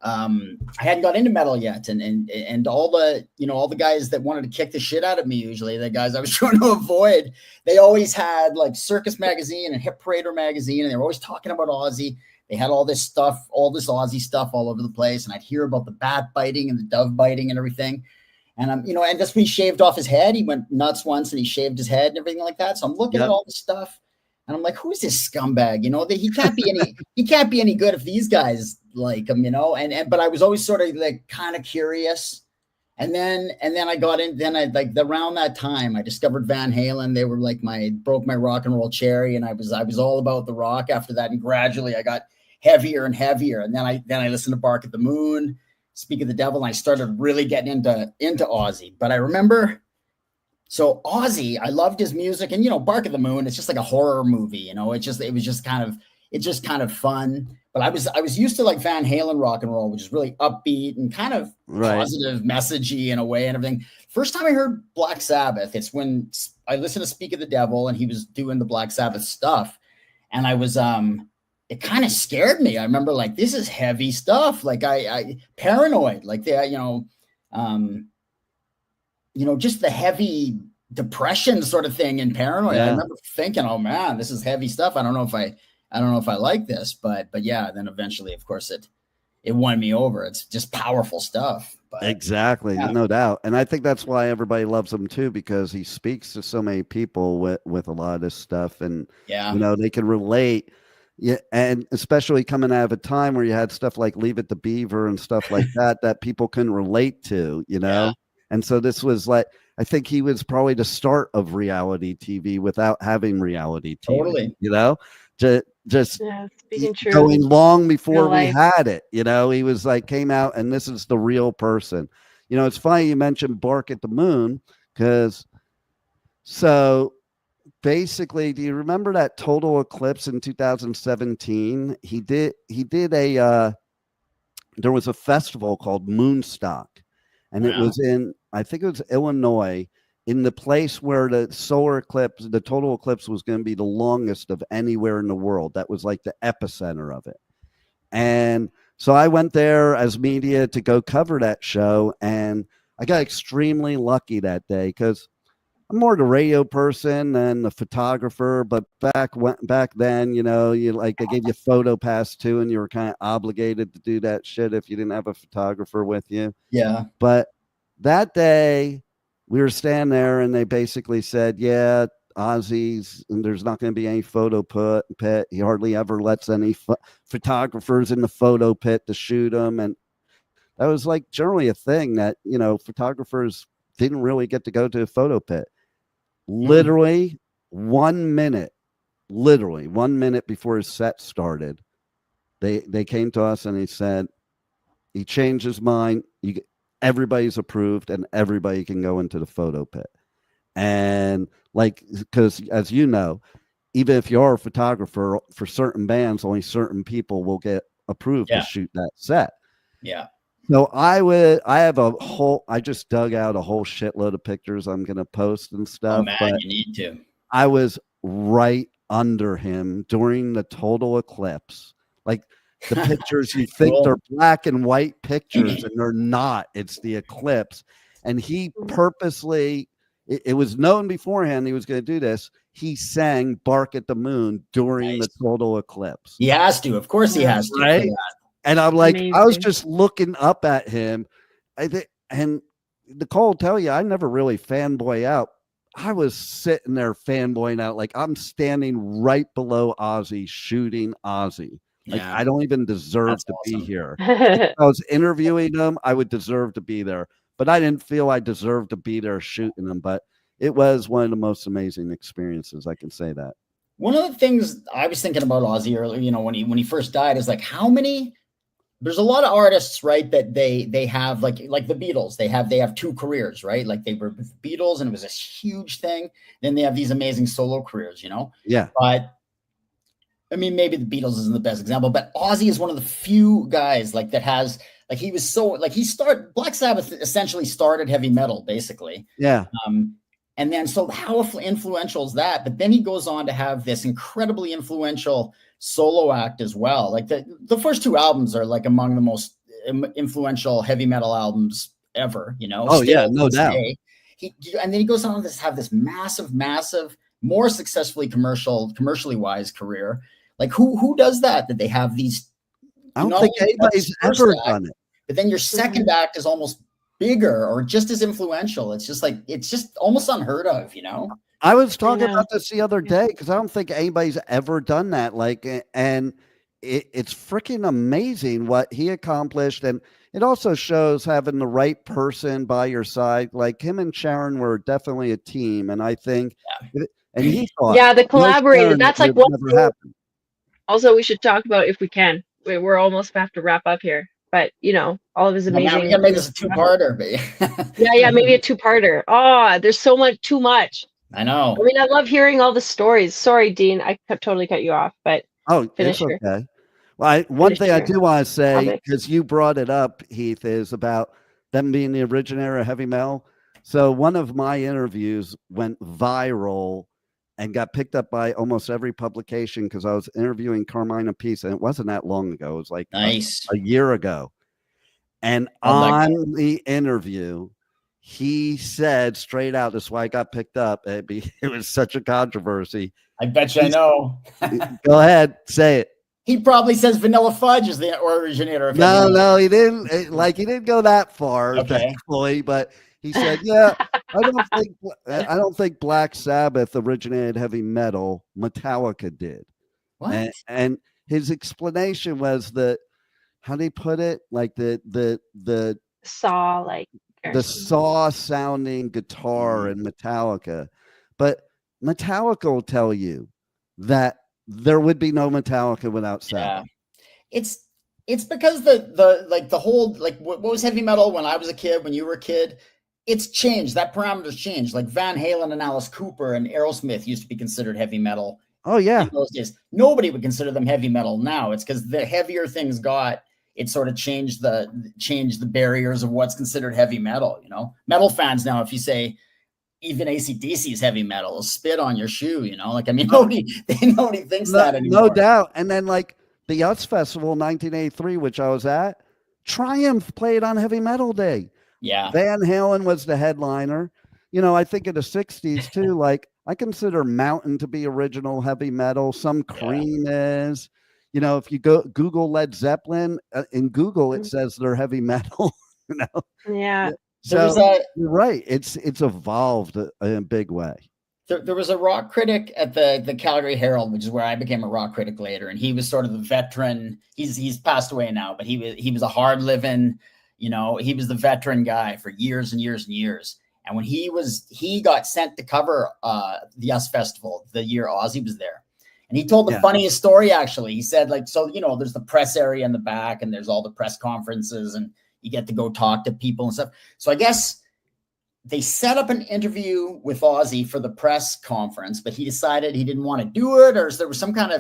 I hadn't got into metal yet, and all the guys that wanted to kick the shit out of me, usually the guys I was trying to avoid, they always had like Circus Magazine and Hip Parader Magazine, and they were always talking about Ozzy. They had all this stuff, all this Ozzy stuff all over the place, and I'd hear about the bat biting and the dove biting and everything. And and just when he shaved off his head, he went nuts once, and he shaved his head and everything like that. So I'm looking at all this stuff. And I'm like, who's this scumbag? He can't be any good if these guys like him, but I was always sort of like kind of curious. And then I got in, around that time I discovered Van Halen. They were like broke my rock and roll cherry. And I was all about the rock after that. And gradually I got heavier and heavier. And then I listened to Bark at the Moon, Speak of the Devil. And I started really getting into Ozzy. But I remember, so Ozzy, I loved his music, and Bark of the Moon, it's just like a horror movie, it was just kind of fun. But I was used to like Van Halen rock and roll, which is really upbeat and kind of positive, messagey in a way and everything. First time I heard Black Sabbath, it's when I listened to Speak of the Devil, and he was doing the Black Sabbath stuff, and I was it kind of scared me. I remember like, this is heavy stuff, like I paranoid, like just the heavy depression sort of thing and paranoia. Yeah. I remember thinking, oh man, this is heavy stuff. I don't know if I like this, but yeah, then eventually, of course, it won me over. It's just powerful stuff. But, exactly. Yeah. No doubt. And I think that's why everybody loves him too, because he speaks to so many people with a lot of this stuff, and they can relate. Yeah, and especially coming out of a time where you had stuff like Leave It to Beaver and stuff like that people couldn't relate to, Yeah. And so this was like, I think he was probably the start of reality TV without having reality TV. Totally. Just going long before we had it. He was like, came out, and this is the real person. It's funny you mentioned Bark at the Moon, because so basically, do you remember that total eclipse in 2017? He did there was a festival called Moonstock. And it was in, I think it was Illinois, in the place where the solar eclipse, the total eclipse was going to be the longest of anywhere in the world. That was like the epicenter of it. And so I went there as media to go cover that show. And I got extremely lucky that day, because I'm more the radio person than the photographer. But back then, you they gave you photo pass too, and you were kind of obligated to do that shit if you didn't have a photographer with you. Yeah. But that day we were standing there, and they basically said, yeah, Ozzy's, and there's not going to be any photo pit. He hardly ever lets any photographers in the photo pit to shoot them. And that was like generally a thing that, photographers didn't really get to go to a photo pit. Literally 1 minute before his set started, they came to us, and he said he changed his mind. Everybody's approved, and everybody can go into the photo pit. And like, because as you know, even if you're a photographer for certain bands, only certain people will get approved to shoot that set. Yeah. So I just dug out a whole shitload of pictures I'm going to post and stuff. Oh man, but you need to. I was right under him during the total eclipse. Like the pictures, you think Cool. they're black and white pictures, and they're not. It's the eclipse. And he purposely, it was known beforehand he was going to do this. He sang "Bark at the Moon" during the total eclipse. He has to. Of course he has to. Right? And I'm like, Amazing. I was just looking up at him. And Nicole will tell you, I never really fanboy out. I was sitting there fanboying out. Like I'm standing right below Ozzy, shooting Ozzy. Like I don't even deserve to be here. If I was interviewing him, I would deserve to be there. But I didn't feel I deserved to be there shooting him. But it was one of the most amazing experiences. I can say that. One of the things I was thinking about Ozzy earlier, you know, when he first died, is like how many. There's a lot of artists, right, that they have like the Beatles. They have two careers, right? Like they were with the Beatles, and it was this huge thing. Then they have these amazing solo careers, you know. Yeah. But I mean, maybe the Beatles isn't the best example, but Ozzy is one of the few guys like that has like he was so like Black Sabbath essentially started heavy metal, basically. Yeah. And then so how influential is that? But then he goes on to have this incredibly influential solo act as well. Like the first two albums are like among the most influential heavy metal albums ever, you know. Oh yeah, no doubt. And then he goes on to have this massive, more successfully commercially wise career. Like who does that? That they have these. I don't think anybody's ever done it. But then your second act is almost bigger or just as influential. It's just almost unheard of, you know. I was talking about this the other day because I don't think anybody's ever done that. Like, and it's freaking amazing what he accomplished. And it also shows having the right person by your side. Like him and Sharon were definitely a team. And I think, and he thought, the collaborators. That's like what never happened. Also, we should talk about if we can. We're almost have to wrap up here. But you know, all of his amazing. Now we gotta make this a two-parter, maybe a two-parter. Oh, there's too much. I know. I mean, I love hearing all the stories. Sorry, Dean, I totally cut you off, but it's okay. Well, one thing I do want to say, because you brought it up, Heath, is about them being the originator of heavy metal. So one of my interviews went viral and got picked up by almost every publication because I was interviewing Carmine Appice, and it wasn't that long ago. It was like a year ago. And on the interview, he said straight out, "This is why I got picked up." It was such a controversy. I bet you I know. Go ahead, say it. He probably says Vanilla Fudge is the originator of it. No, he didn't. He didn't go that far, thankfully. But he said, "Yeah, I don't think Black Sabbath originated heavy metal. Metallica did." What? And his explanation was that, how do he put it? Like the saw, like the saw sounding guitar in Metallica, but Metallica will tell you that there would be no Metallica without Sabbath. Yeah. It's because the whole, like what was heavy metal when I was a kid, when you were a kid, it's changed. That parameter's changed. Like Van Halen and Alice Cooper and Aerosmith used to be considered heavy metal. Oh yeah. In those days. Nobody would consider them heavy metal now. It's because the heavier things got, it sort of changed the barriers of what's considered heavy metal, you know. Metal fans now, if you say even AC/DC is heavy metal, spit on your shoe, you know. Like, I mean, nobody thinks that anymore. No doubt. And then like the US Festival 1983, which I was at, Triumph played on Heavy Metal Day. Yeah. Van Halen was the headliner. You know, I think in the 60s too, like I consider Mountain to be original heavy metal. Some Cream is. You know, if you go Google Led Zeppelin, in Google it says they're heavy metal. You know, yeah. So you're right. It's evolved in a big way. There was a rock critic at the Calgary Herald, which is where I became a rock critic later, and he was sort of the veteran. He's passed away now, but he was a hard living. You know, he was the veteran guy for years and years and years. And when he got sent to cover the US Festival the year Ozzy was there. And he told the funniest story, actually. He said, like, so, you know, there's the press area in the back and there's all the press conferences and you get to go talk to people and stuff. So I guess they set up an interview with Ozzy for the press conference, but he decided he didn't want to do it, or there was some kind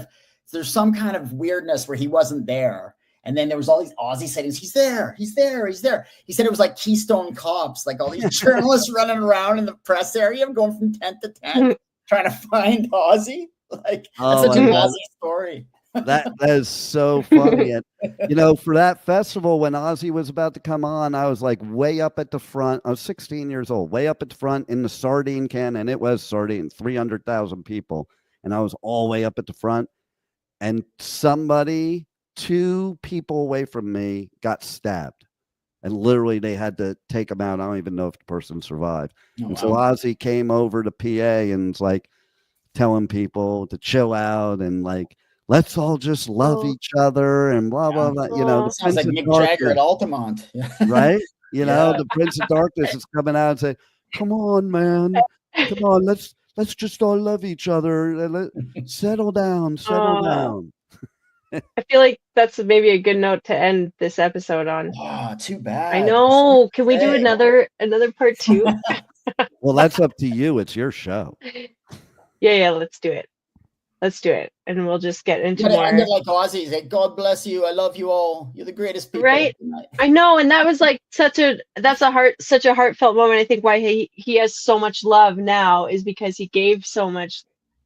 of weirdness where he wasn't there. And then there was all these Ozzy sightings. He's there. He's there. He's there. He said it was like Keystone Cops, like all these journalists running around in the press area, going from tent to tent, trying to find Ozzy. Like, that's such an Ozzy story. That is so funny. And, you know, for that festival, when Ozzy was about to come on, I was like way up at the front. I was 16 years old, way up at the front in the sardine can. And it was sardine, 300,000 people. And I was all the way up at the front. And somebody, 2 people away from me, got stabbed. And literally they had to take him out. I don't even know if the person survived. So Ozzy came over to PA and was like telling people to chill out and like, let's all just love each other and blah, blah, blah. You know, the sounds like Mick Jagger at Altamont. Right? You know, the Prince of Darkness is coming out and saying, come on, man. Come on, let's just all love each other. Settle down. I feel like that's maybe a good note to end this episode on. Oh, too bad. I know. Can we do another part 2? Well, that's up to you. It's your show. Yeah, let's do it. And we'll just get into more. End it like Ozzy. Like, God bless you. I love you all. You're the greatest people. Right? I know, and that was like such a heartfelt moment. I think why he has so much love now is because he gave so much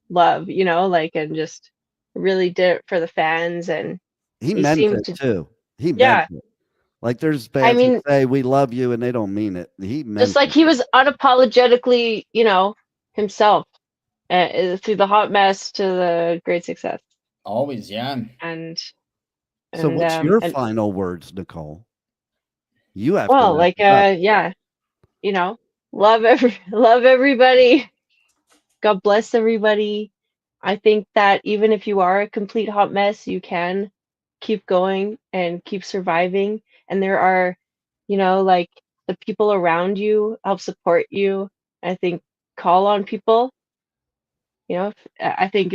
love, you know, like, and just really did it for the fans. And he meant it too. He meant it. Like, there's bands who say we love you and they don't mean it. He meant just like he was unapologetically, you know, himself. Through the hot mess to the great success. Always, yeah. And so what's your final words, Nicole? You have you know, love everybody. God bless everybody. I think that even if you are a complete hot mess, you can keep going and keep surviving. And there are, you know, like, the people around you help support you. I think call on people. You know, I think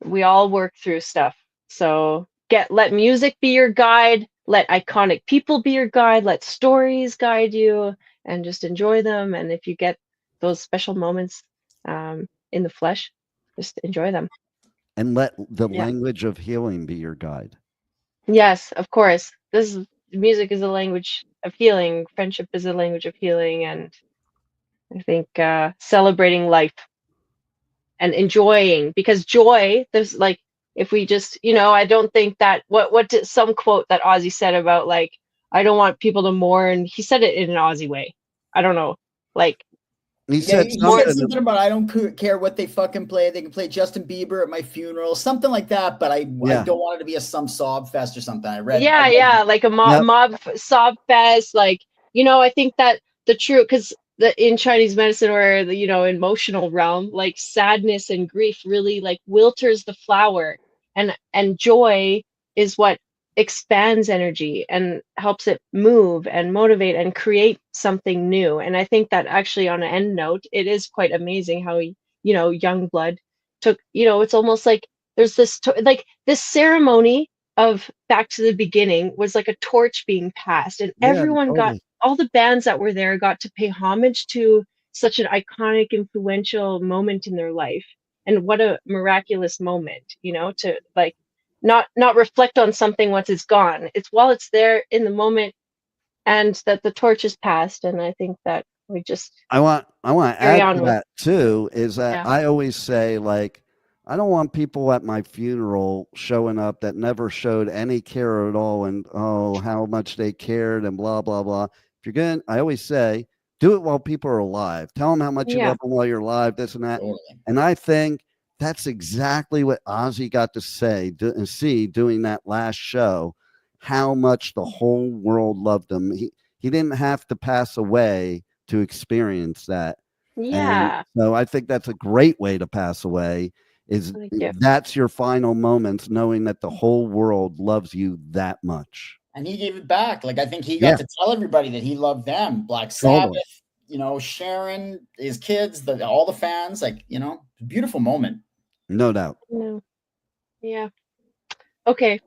we all work through stuff. So let music be your guide. Let iconic people be your guide. Let stories guide you, and just enjoy them. And if you get those special moments in the flesh, just enjoy them. And let the language of healing be your guide. Yes, of course. Music is a language of healing. Friendship is a language of healing. And I think celebrating life. And enjoying, because joy, there's like, if we just, you know, I don't think that what did some quote that Ozzy said about, like, I don't want people to mourn. He said it in an Ozzy way. I don't know. Like, he said something about, I don't care what they fucking play. They can play Justin Bieber at my funeral, something like that. But I don't want it to be some sob fest or something. I read. Like a mob sob fest. Like, you know, I think that the true, because in Chinese medicine, or the, you know, emotional realm, like, sadness and grief really like wilters the flower, and joy is what expands energy and helps it move and motivate and create something new. And I think that actually, on an end note, it is quite amazing how, you know, Youngblood took, you know, it's almost like there's this like this ceremony of Back to the Beginning was like a torch being passed, and everyone got, all the bands that were there got to pay homage to such an iconic, influential moment in their life. And what a miraculous moment, you know, to like not reflect on something once it's gone. It's while it's there in the moment, and that the torch is passed. And I think that we just I want to add to that too, is that I always say, like, I don't want people at my funeral showing up that never showed any care at all, and how much they cared and blah blah blah. If you're going, I always say, do it while people are alive. Tell them how much you love them while you're alive, this and that. Totally. And I think that's exactly what Ozzy got to say and see doing that last show, how much the whole world loved him. He didn't have to pass away to experience that. Yeah. And so I think that's a great way to pass away. That's your final moments, knowing that the whole world loves you that much. And he gave it back. Like, I think he got to tell everybody that he loved them. Black Sabbath, you know, Sharon, his kids, all the fans, like, you know, beautiful moment. No doubt. Yeah. Okay.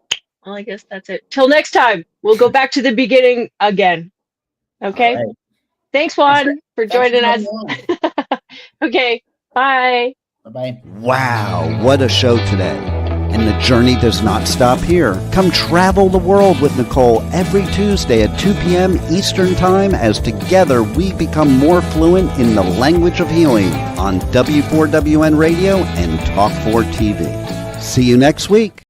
Well, I guess that's it. Till next time, we'll go back to the beginning again. Okay. Thanks, Juan, for joining us. Okay, bye. Bye-bye. Wow, what a show today. And the journey does not stop here. Come travel the world with Nicole every Tuesday at 2 p.m. Eastern Time as together we become more fluent in the language of healing on W4WN Radio and Talk4 TV. See you next week.